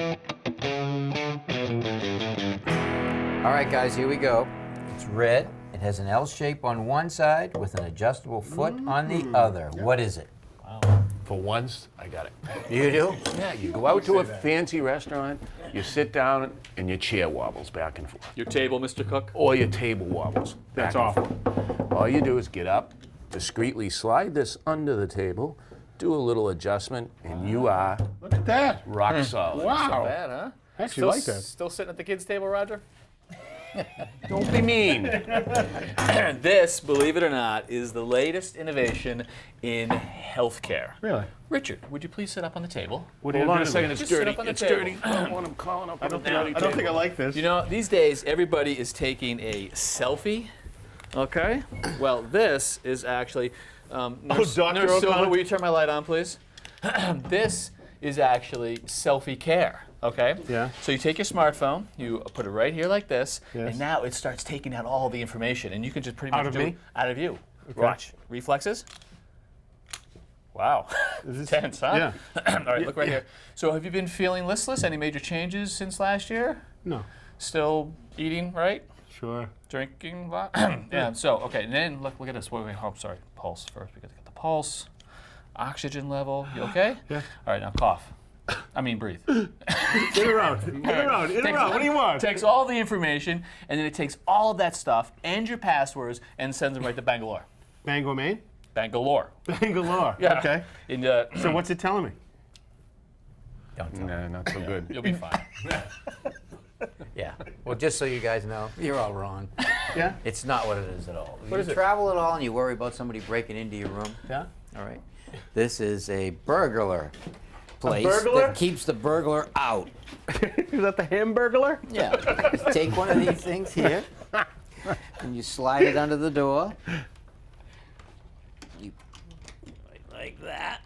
All right, guys, here we go. It's red. It has an L shape on one side with an adjustable foot on the other. What is it? For once, I got it. You do? Yeah, you go out to a fancy restaurant, you sit down, and your chair wobbles back and forth. Your table, Mr. Cook? Or your table wobbles. That's back and awful. forth. All you do is get up, discreetly slide this under the table, do a little adjustment, and you are Look at that. rock solid. Wow. Bad, huh? I actually like that. Still sitting at the kids' table, Roger? Don't be mean. This, believe it or not, is the latest innovation in healthcare. Really? Richard, would you please sit up on the table? What do you Hold on a do? second, it's Just sit dirty. up on the It's table. dirty. I don't want him calling up on a dirty I don't think I like this. You know, these days, everybody is taking a selfie. Okay? Well, this is actually... Nurse Dr. Silva, O'Connor? will you turn my light on, please? This is actually selfie care. Okay? Yeah. So you take your smartphone, you put it right here like this, Yes. and now it starts taking out all the information, and you can just pretty much Out of do me? it out of you. Watch. Reflexes. Wow. Tense, huh? Yeah. All right, look right here. So have you been feeling listless? Any major changes since last year? No. Still eating right? Sure. Drinking a lot? Yeah, so, okay, and then look at this. Wait, oh, sorry, pulse first. We got to get the pulse. Oxygen level. You okay? Yeah. All right, now cough. I mean, breathe. Get around. Get around. Get around. What do you want? Takes all the information, and then it takes all of that stuff and your passwords and sends them right to Bangalore. Bangor, Maine? Bangalore. Bangalore. Yeah. Okay. And, So what's it telling me? Don't tell me. Nah, not so good. you'll be fine. Yeah. Well, just so you guys know, you're all wrong. Yeah? It's not what it is at all. What is you it? travel at all and you worry about somebody breaking into your room? Yeah? All right. This is a burglar place burglar? that keeps the burglar out. Is that the Hamburglar? Yeah. Just take one of these things here, and you slide it under the door. You like that.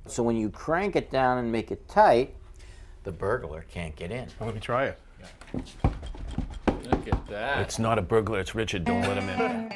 So when you crank it down and make it tight, the burglar can't get in. Let me try it. Look at that. It's not a burglar, it's Richard. Don't let him in.